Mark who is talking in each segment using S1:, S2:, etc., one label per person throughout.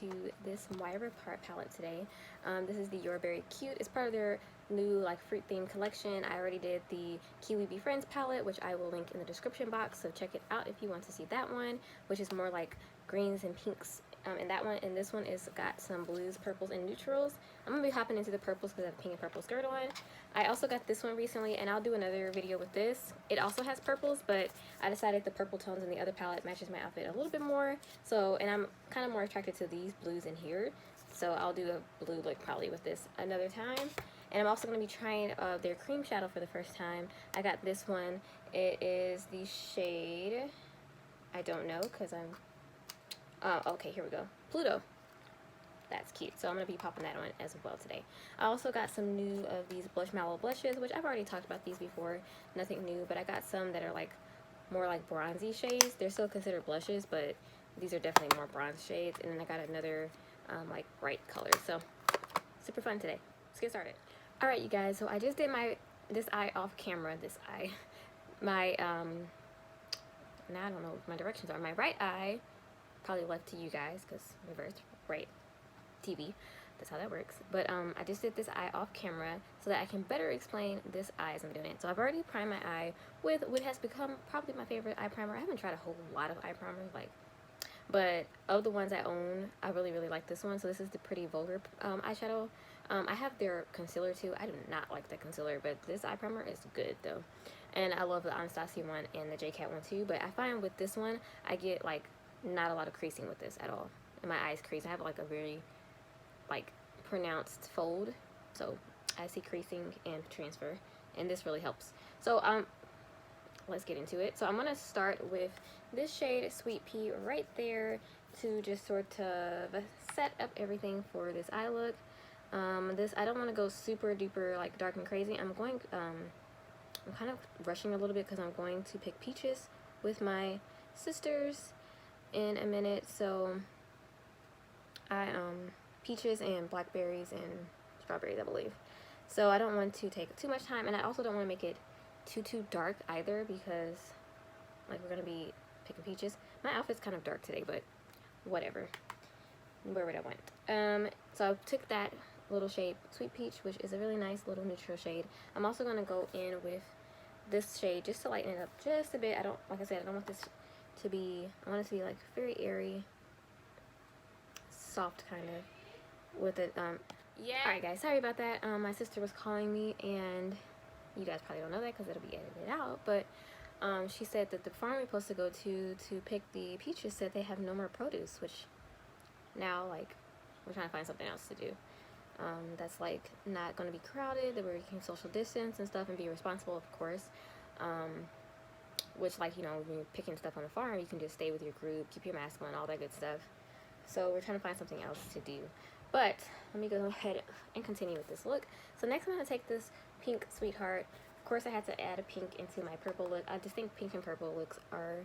S1: into this Moira palette today. This is the You're Berry Cute. It's part of their new like fruit themed collection. I already did the Kiwi Be Friends palette, which I will link in the description box, so check it out if you want to see that one, which is more like greens and pinks in that one. And this one is got some blues, purples, and neutrals. I'm gonna be hopping into the purples because I have a pink and purple skirt on. I also got this one recently, and I'll do another video with this. It also has purples, but I decided the purple tones in the other palette matches my outfit a little bit more. So, and I'm kind of more attracted to these blues in here. So I'll do a blue look probably with this another time. And I'm also going to be trying their cream shadow for the first time. I got this one. It is the shade, I don't know because okay, here we go. Pluto. That's cute. So I'm going to be popping that on as well today. I also got some new of these Blush Mallow blushes, which I've already talked about these before. Nothing new, but I got some that are like more like bronzy shades. They're still considered blushes, but these are definitely more bronze shades. And then I got another like bright color. So super fun today. Let's get started. All right, you guys. So I just did this eye off camera. My now I don't know what my directions are. My right eye, probably left to you guys because reverse, right. TV, that's how that works. But I just did this eye off camera so that I can better explain this eye as I'm doing it. So I've already primed my eye with what has become probably my favorite eye primer. I haven't tried a whole lot of eye primers, but of the ones I own, I really like this one. So this is the Pretty Vulgar eyeshadow. I have their concealer too. I do not like the concealer, but this eye primer is good though. And I love the Anastasia one and the JCat one too. But I find with this one, I get like not a lot of creasing with this at all. And my eyes crease. I have like a very like pronounced fold, so I see creasing and transfer, and this really helps. So let's get into it. So I'm gonna start with this shade Sweet Pea right there to just sort of set up everything for this eye look. This, I don't want to go super duper like dark and crazy. I'm kind of rushing a little bit because I'm going to pick peaches with my sisters in a minute. So peaches and blackberries and strawberries, I believe. So I don't want to take too much time, and I also don't want to make it too dark either, because like we're gonna be picking peaches. My outfit's kind of dark today, but whatever. Where would I went? So I took that little shade Sweet Peach, which is a really nice little neutral shade. I'm also gonna go in with this shade just to lighten it up just a bit. I don't, like I said, I don't want this to be, I want it to be like very airy, soft kind of with it. Yeah. Alright guys, sorry about that. My sister was calling me, and you guys probably don't know that because it'll be edited out, but she said that the farm we're supposed to go to pick the peaches said they have no more produce, which now like we're trying to find something else to do that's like not going to be crowded, that we can social distance and stuff and be responsible, of course, which, like, you know, when you're picking stuff on the farm, you can just stay with your group, keep your mask on, all that good stuff. So we're trying to find something else to do. But let me go ahead and continue with this look. So next I'm going to take this pink Sweetheart. Of course I had to add a pink into my purple look. I just think pink and purple looks are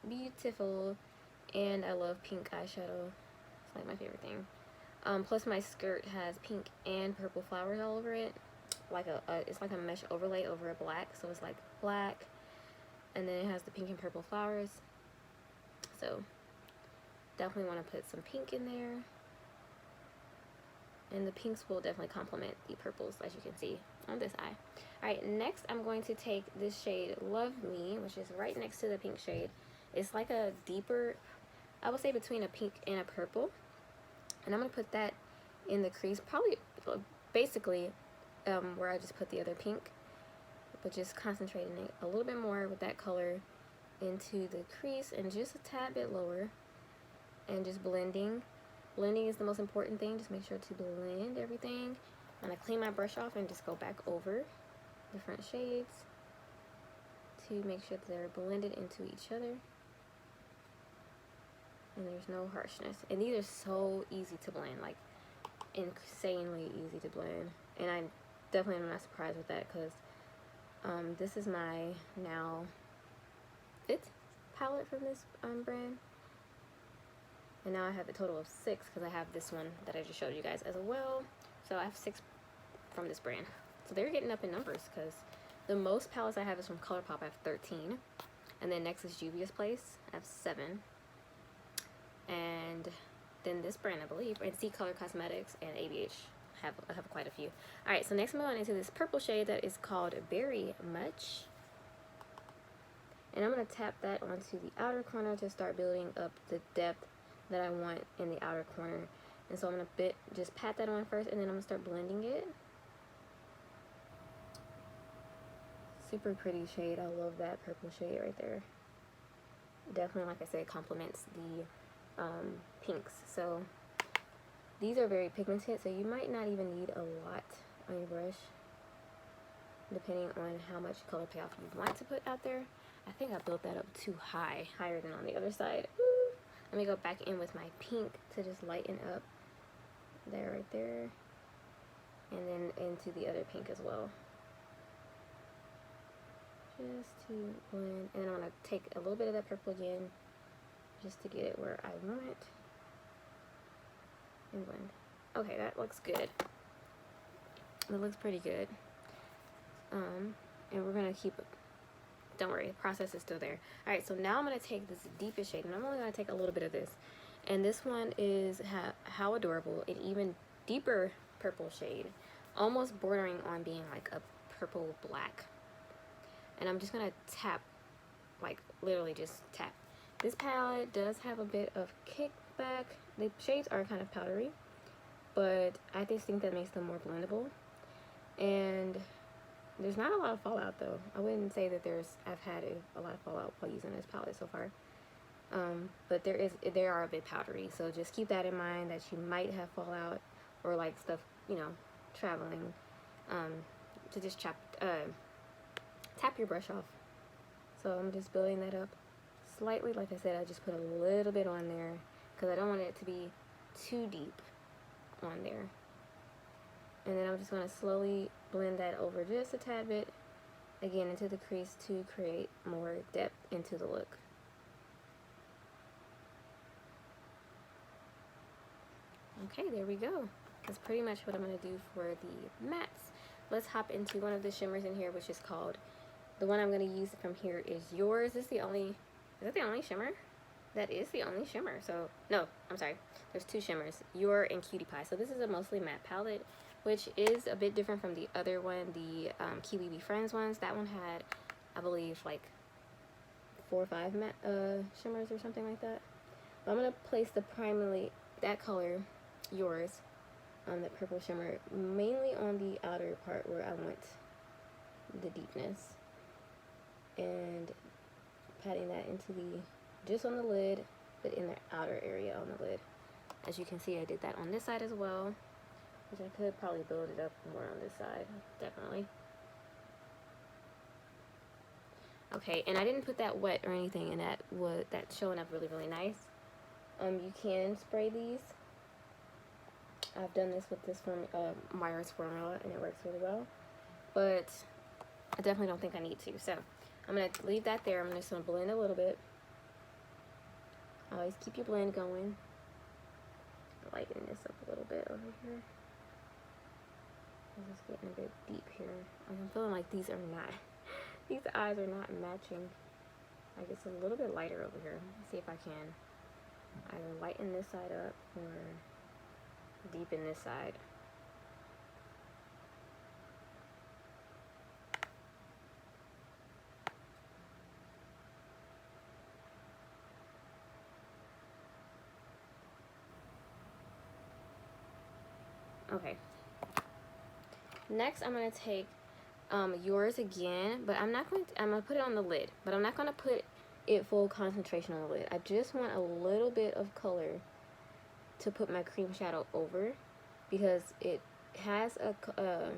S1: beautiful, and I love pink eyeshadow. It's like my favorite thing. Plus my skirt has pink and purple flowers all over it. Like it's like a mesh overlay over a black, so it's like black, and then it has the pink and purple flowers. So definitely want to put some pink in there, and the pinks will definitely complement the purples, as you can see on this eye. Alright, next I'm going to take this shade Love Me, which is right next to the pink shade. It's like a deeper, I would say between a pink and a purple, and I'm going to put that in the crease, probably basically where I just put the other pink, but just concentrating it a little bit more with that color into the crease, and just a tad bit lower, and just blending. Blending is the most important thing. Just make sure to blend everything. I'm going to clean my brush off and just go back over different shades to make sure that they're blended into each other and there's no harshness. And these are so easy to blend, like insanely easy to blend, and I definitely am not surprised with that, because this is my now 5th palette from this brand, and now I have a total of 6 because I have this one that I just showed you guys as well. So I have 6 from this brand. So they're getting up in numbers, because the most palettes I have is from ColourPop. I have 13, and then next is Juvia's Place. I have 7, and than this brand, I believe. And C Color Cosmetics and ABH have quite a few. All right, so next I'm going into this purple shade that is called Berry Much. And I'm going to tap that onto the outer corner to start building up the depth that I want in the outer corner. And so I'm going to just pat that on first, and then I'm going to start blending it. Super pretty shade. I love that purple shade right there. Definitely, like I said, complements the pinks. So these are very pigmented, so you might not even need a lot on your brush, depending on how much color payoff you want to put out there. I think I built that up too high, higher than on the other side. Ooh. Let me go back in with my pink to just lighten up there, right there, and then into the other pink as well. Just to blend, and then I'm going to take a little bit of that purple again, just to get it where I want it, and blend. Okay, that looks good. It looks pretty good. And we're going to keep, don't worry, the process is still there. Alright, so now I'm going to take this deepest shade, and I'm only going to take a little bit of this. And this one is How Adorable, an even deeper purple shade, almost bordering on being like a purple black. And I'm just going to tap, like literally just tap. This palette does have a bit of kickback. The shades are kind of powdery, but I just think that makes them more blendable. And there's not a lot of fallout though. I wouldn't say that I've had a lot of fallout while using this palette so far. But they are a bit powdery, so just keep that in mind, that you might have fallout or like stuff, you know, traveling. To just tap your brush off. So I'm just building that up slightly. Like I said, I just put a little bit on there because I don't want it to be too deep on there. And then I'm just going to slowly blend that over just a tad bit, again into the crease, to create more depth into the look. Okay, there we go. That's pretty much what I'm going to do for the mattes. Let's hop into one of the shimmers in here, which is called, the one I'm going to use from here is Yours. Is that the only shimmer? That is the only shimmer. So, no, I'm sorry. There's two shimmers, Your and Cutie Pie. So this is a mostly matte palette, which is a bit different from the other one, the Kiwi Be Friends ones. That one had, I believe, like 4 or 5 matte shimmers or something like that. But I'm going to place that color, Yours, on the purple shimmer, mainly on the outer part where I want the deepness, and patting that into just on the lid, but in the outer area on the lid. As you can see, I did that on this side as well, which I could probably build it up more on this side, definitely. Okay, and I didn't put that wet or anything, and that's showing up really, really nice. You can spray these. I've done this with this Moira's formula, and it works really well, but I definitely don't think I need to. So I'm going to leave that there. I'm just going to blend a little bit. Always keep your blend going. Lighten this up a little bit over here. I'm just getting a bit deep here. I'm feeling like these eyes are not matching. Like it's a little bit lighter over here. Let's see if I can either lighten this side up or deepen this side. Okay. Next, I'm going to take Yours again, but I'm going to put it on the lid, but I'm not going to put it full concentration on the lid. I just want a little bit of color to put my cream shadow over, because it has a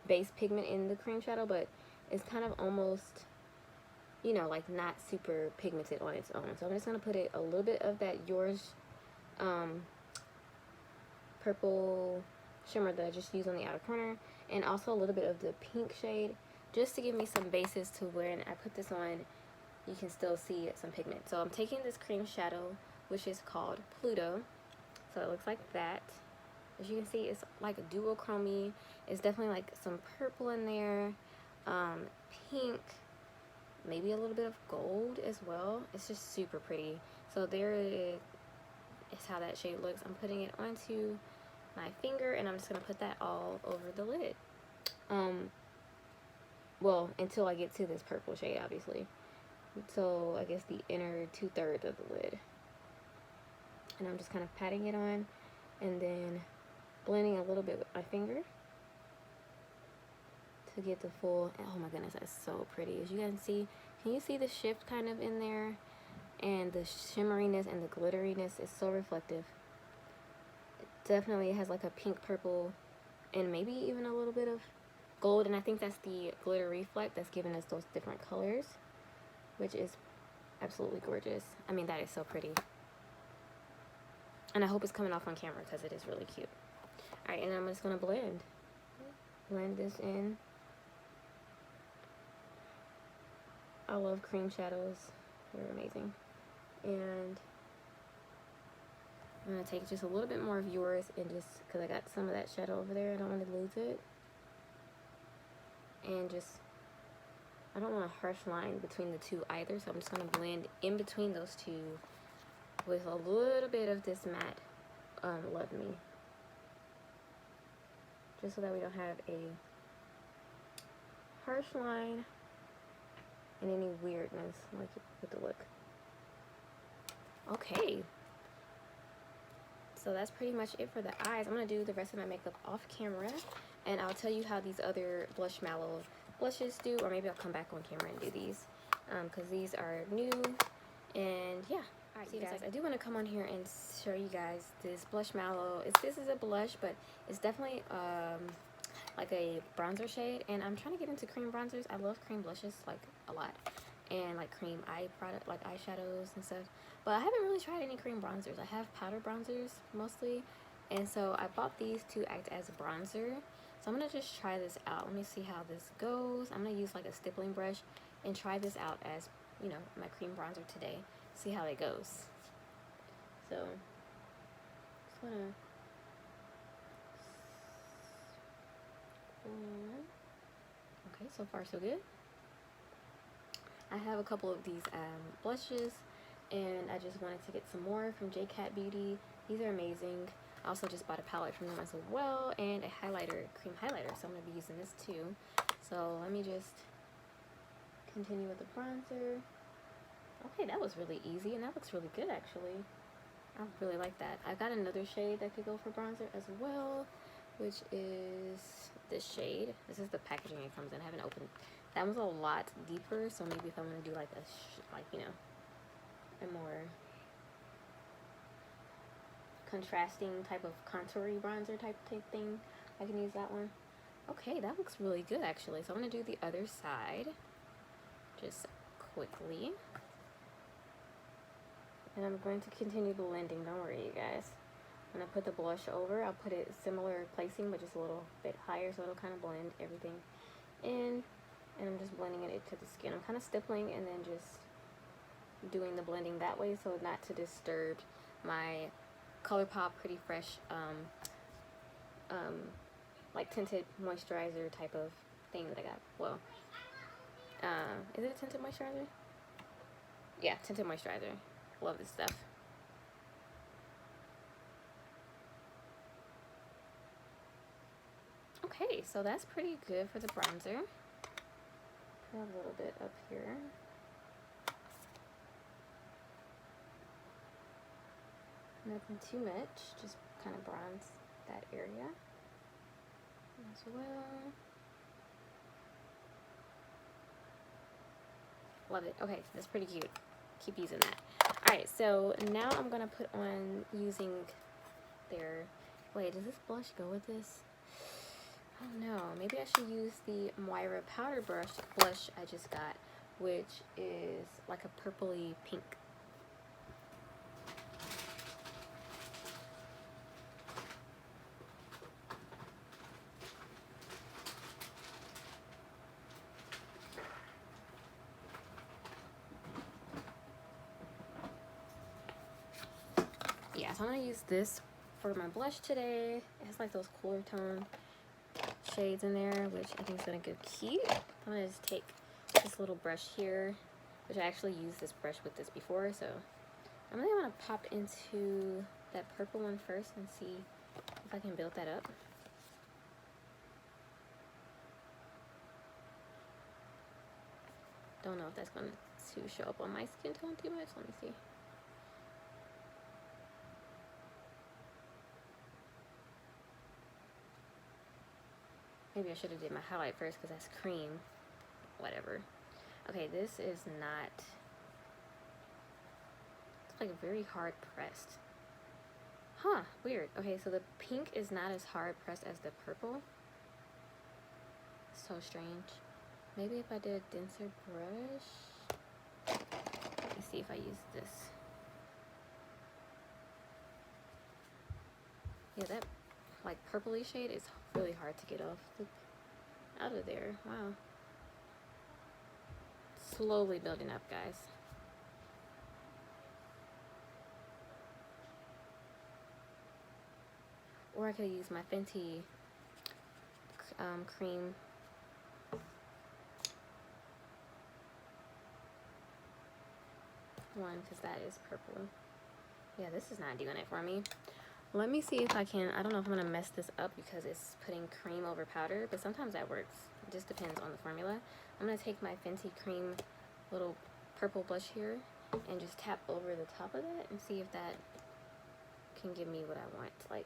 S1: base pigment in the cream shadow, but it's kind of almost, you know, like not super pigmented on its own. So I'm just going to put a little bit of that Yours purple shimmer that I just used on the outer corner, and also a little bit of the pink shade, just to give me some basis to when I put this on, you can still see some pigment. So I'm taking this cream shadow, which is called Pluto. So it looks like that. As you can see, it's like a duochrome. It's definitely like some purple in there, pink, maybe a little bit of gold as well. It's just super pretty. So there it is. is how that shade looks. I'm putting it onto my finger, and I'm just gonna put that all over the lid. Well, until I get to this purple shade, obviously. So I guess the inner 2/3 of the lid. And I'm just kind of patting it on and then blending a little bit with my finger to get the full, oh my goodness, that's so pretty. As you guys see, can you see the shift kind of in there? And the shimmeriness and the glitteriness is so reflective. It definitely has like a pink, purple, and maybe even a little bit of gold. And I think that's the glitter reflect that's giving us those different colors, which is absolutely gorgeous. I mean, that is so pretty. And I hope it's coming off on camera because it is really cute. Alright, and I'm just going to blend this in. I love cream shadows. They're amazing. And I'm going to take just a little bit more of yours, and just, because I got some of that shadow over there, I don't want to lose it. And just, I don't want a harsh line between the two either, so I'm just going to blend in between those two with a little bit of this matte Love Me. Just so that we don't have a harsh line and any weirdness like with the look. Okay. So that's pretty much it for the eyes. I'm going to do the rest of my makeup off camera, and I'll tell you how these other Blush Mallow blushes do, or maybe I'll come back on camera and do these because these are new. And yeah. Alright, you guys, I do want to come on here and show you guys this Blush Mallow. This is a blush, but it's definitely like a bronzer shade, and I'm trying to get into cream bronzers. I love cream blushes like a lot, and like cream eye product, like eyeshadows and stuff, but I haven't really tried any cream bronzers. I have powder bronzers mostly, and so I bought these to act as a bronzer. So I'm gonna just try this out. Let me see how this goes. I'm gonna use like a stippling brush and try this out as, you know, my cream bronzer today. See how it goes. So just wanna okay, so far so good. I have a couple of these blushes, and I just wanted to get some more from J Cat Beauty. These are amazing. I also just bought a palette from them as well, and a highlighter, cream highlighter, so I'm going to be using this too. So let me just continue with the bronzer. Okay, that was really easy, and that looks really good actually. I really like that. I got another shade that could go for bronzer as well, which is this shade. This is the packaging it comes in. I haven't opened. That one's a lot deeper, so maybe if I'm gonna do like a you know, a more contrasting type of contoury bronzer type thing, I can use that one. Okay, that looks really good actually. So I'm gonna do the other side just quickly. And I'm going to continue blending, don't worry you guys. When I put the blush over, I'll put it similar placing, but just a little bit higher, so it'll kind of blend everything in. And I'm just blending it to the skin. I'm kind of stippling and then just doing the blending that way, so not to disturb my ColourPop Pretty Fresh like tinted moisturizer type of thing that I got. Well, is it a tinted moisturizer? Yeah, tinted moisturizer. Love this stuff. Okay, so that's pretty good for the bronzer. Put a little bit up here. Nothing too much, just kind of bronze that area as well. Love it. Okay, that's pretty cute. Keep using that. Alright, so now I'm going to put on using their... Wait, does this blush go with this? I don't know. Maybe I should use the Moira powder blush I just got, which is like a purpley pink. Yeah, so I'm going to use this for my blush today. It has like those cooler tone shades in there, which I think is going to go cute. I'm going to just take this little brush here, which I actually used this brush with this before, so I'm really want to pop into that purple one first and see if I can build that up. Don't know if that's going to show up on my skin tone too much. Let me see. Maybe I should have did my highlight first because that's cream. Whatever. Okay, this is not... It's like very hard pressed. Huh, weird. Okay, so the pink is not as hard pressed as the purple. So strange. Maybe if I did a denser brush. Let me see if I use this. Yeah, that like purpley shade is really hard to get out of there. Wow. Slowly building up, guys. Or I could use my Fenty cream. One, because that is purple. Yeah, this is not doing it for me. Let me see if I can. I don't know if I'm going to mess this up because it's putting cream over powder, but sometimes that works. It just depends on the formula. I'm going to take my Fenty cream little purple blush here and just tap over the top of that and see if that can give me what I want. Like,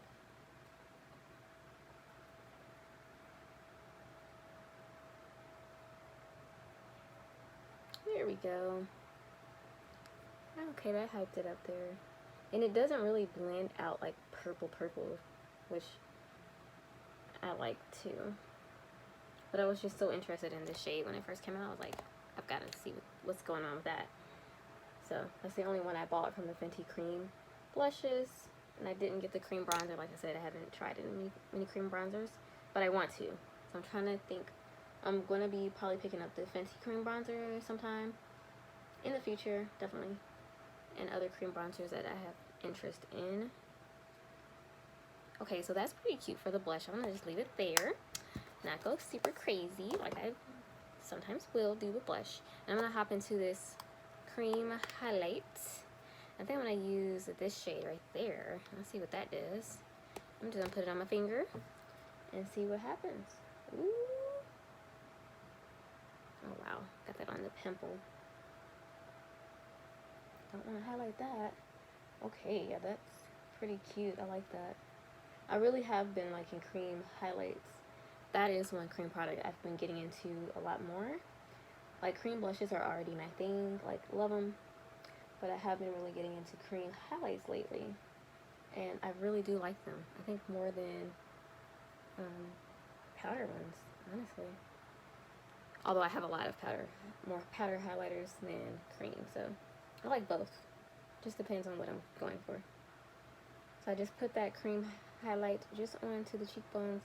S1: there we go. Okay, that hyped it up there. And it doesn't really blend out like purple, which I like too. But I was just so interested in this shade when it first came out. I was like, I've got to see what's going on with that. So that's the only one I bought from the Fenty cream blushes. And I didn't get the cream bronzer. Like I said, I haven't tried many cream bronzers, but I want to. So I'm trying to think. I'm going to be probably picking up the Fenty cream bronzer sometime in the future, definitely. And other cream bronzers that I have interest in. Okay, so that's pretty cute for the blush. I'm gonna just leave it there, not go super crazy like I sometimes will do with blush. And I'm gonna hop into this cream highlight. I think I'm gonna use this shade right there. Let's see what that does. I'm just gonna put it on my finger and see what happens. Ooh. Oh wow, got that on the pimple. Don't want to highlight that. Okay, yeah, that's pretty cute. I like that. I really have been liking cream highlights. That is one cream product I've been getting into a lot more. Like, cream blushes are already my thing. Like, love them. But I have been really getting into cream highlights lately. And I really do like them. I think more than powder ones, honestly. Although I have a lot of more powder highlighters than cream, so I like both. Just depends on what I'm going for. So I just put that cream highlight just onto the cheekbones.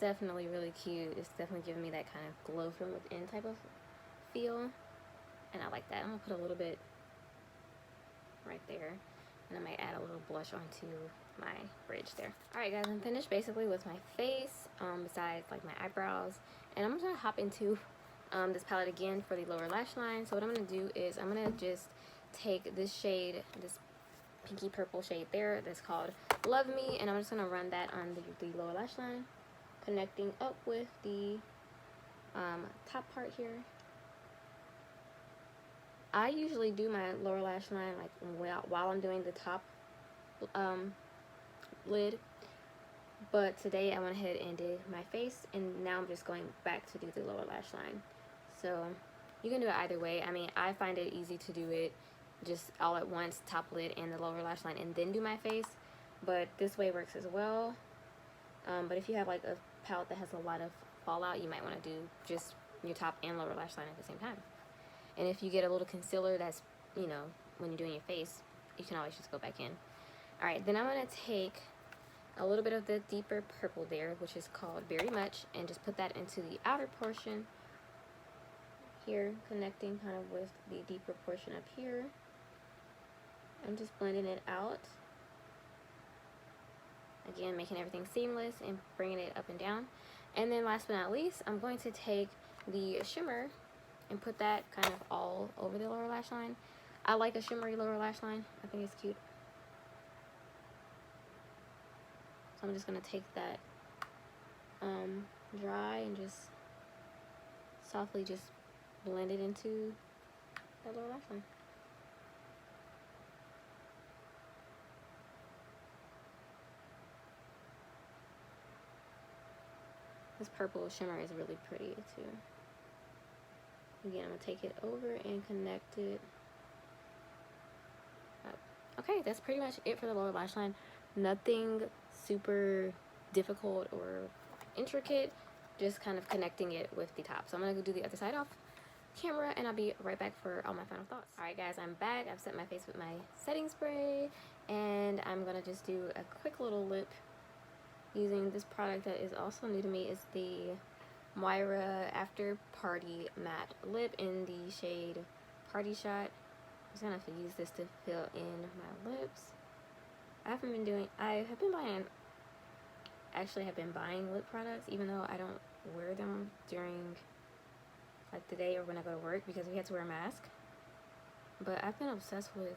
S1: Definitely really cute. It's definitely giving me that kind of glow from within type of feel. And I like that. I'm going to put a little bit right there. And I might add a little blush onto my bridge there. Alright guys, I'm finished basically with my face, besides like my eyebrows. And I'm just going to hop into this palette again for the lower lash line. So what I'm going to do is I'm going to just take this shade, this pinky purple shade there that's called Love Me, and I'm just going to run that on the lower lash line, connecting up with the top part here. I usually do my lower lash line like while I'm doing the top lid, but today I went ahead and did my face, and now I'm just going back to do the lower lash line. So you can do it either way. I mean, I find it easy to do it just all at once, top lid and the lower lash line, and then do my face, but this way works as well. But if you have like a palette that has a lot of fallout, you might want to do just your top and lower lash line at the same time. And if you get a little concealer that's, you know, when you're doing your face, you can always just go back in. Alright, then I'm going to take a little bit of the deeper purple there, which is called Very Much, and just put that into the outer portion here, connecting kind of with the deeper portion up here. I'm just blending it out. Again, making everything seamless and bringing it up and down. And then last but not least, I'm going to take the shimmer and put that kind of all over the lower lash line. I like a shimmery lower lash line. I think it's cute. So I'm just going to take that dry and just softly just blend it into that lower lash line. This purple shimmer is really pretty too. Again, I'm going to take it over and connect it up. Okay, that's pretty much it for the lower lash line. Nothing super difficult or intricate, just kind of connecting it with the top. So I'm going to go do the other side off camera, and I'll be right back for all my final thoughts. Alright guys, I'm back. I've set my face with my setting spray, and I'm going to just do a quick little lip using this product that is also new to me. Is the Moira After Party Matte Lip in the shade Party Shot. I'm just gonna have to use this to fill in my lips. I have been buying lip products, even though I don't wear them during like the day or when I go to work because we had to wear a mask. But I've been obsessed with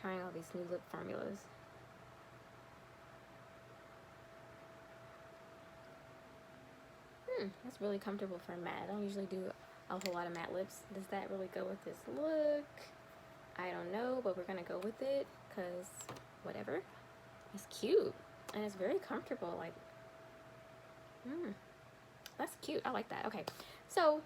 S1: trying all these new lip formulas. That's really comfortable for matte. I don't usually do a whole lot of matte lips. Does that really go with this look? I don't know, but we're gonna go with it because whatever. It's cute and it's very comfortable. Like, that's cute. I like that. Okay, so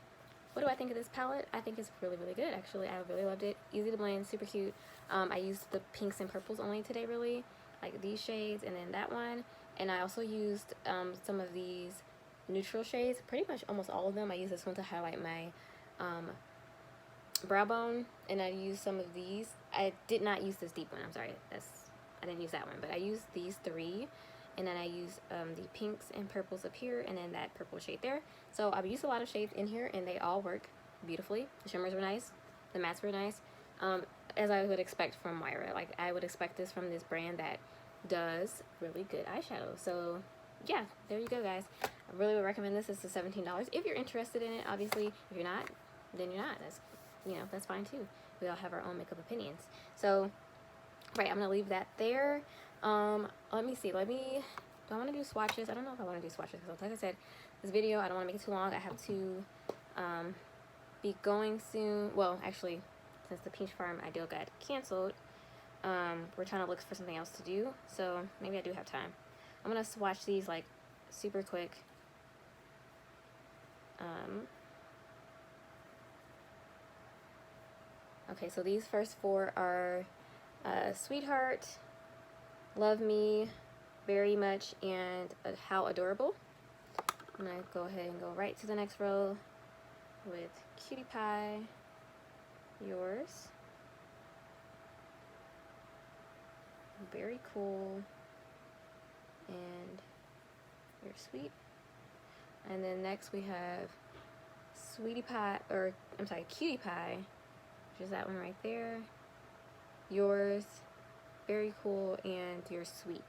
S1: what do I think of this palette? I think it's really, really good. Actually, I really loved it. Easy to blend, super cute. I used the pinks and purples only today, really, like these shades and then that one. And I also used some of these neutral shades, pretty much almost all of them. I use this one to highlight my brow bone, and I used some of these. I did not use this deep one, I'm sorry, I didn't use that one, but I used these three, and then I used the pinks and purples up here, and then that purple shade there. So I've used a lot of shades in here, and they all work beautifully. The shimmers were nice, the mattes were nice, as I would expect from Moira. Like, I would expect this from this brand that does really good eyeshadow. So yeah, there you go guys. I really would recommend this. It's $17 if you're interested in it. Obviously, if you're not, then you're not. That's, you know, that's fine too. We all have our own makeup opinions. So, right, I'm gonna leave that there. Let me see. Do I want to do swatches? I don't know if I want to do swatches because, like I said, this video, I don't want to make it too long. I have to be going soon. Well, actually, since the Peach Farm ideal got canceled, we're trying to look for something else to do. So maybe I do have time. I'm gonna swatch these like super quick. Okay, so these first four are Sweetheart, Love Me Very Much, and How Adorable. I'm gonna go ahead and go right to the next row with Cutie Pie, Yours, Very Cool, and You're Sweet. And then next we have Cutie Pie, which is that one right there, Yours, Very Cool, and You're Sweet.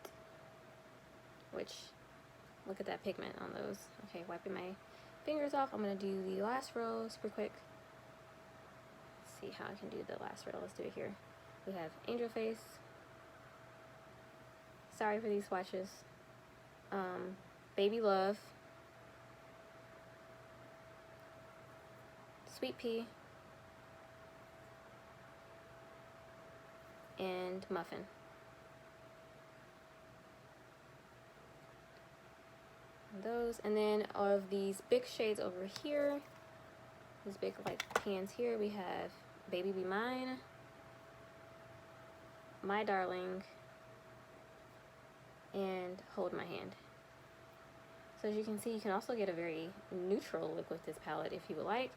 S1: Which, look at that pigment on those. Okay, wiping my fingers off. I'm gonna do the last row super quick. Let's see how I can do the last row. Let's do it here. We have Angel Face. Sorry for these swatches. Baby Love, Sweet Pea, and Muffin. Those, and then of these big shades over here, these big like pans here, we have Baby Be Mine, My Darling, and Hold My Hand. So as you can see, you can also get a very neutral look with this palette if you would like.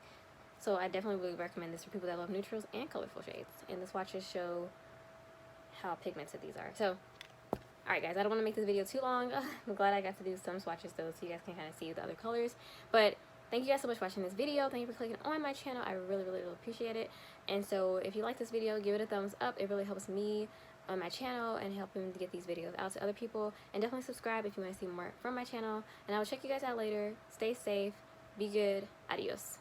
S1: So I definitely would recommend this for people that love neutrals and colorful shades. And the swatches show how pigmented these are. So, alright guys, I don't want to make this video too long. I'm glad I got to do some swatches though, so you guys can kind of see the other colors. But thank you guys so much for watching this video. Thank you for clicking on my channel. I really, really, really appreciate it. And so if you like this video, give it a thumbs up. It really helps me on my channel and helping to get these videos out to other people. And definitely subscribe if you want to see more from my channel. And I will check you guys out later. Stay safe. Be good. Adios.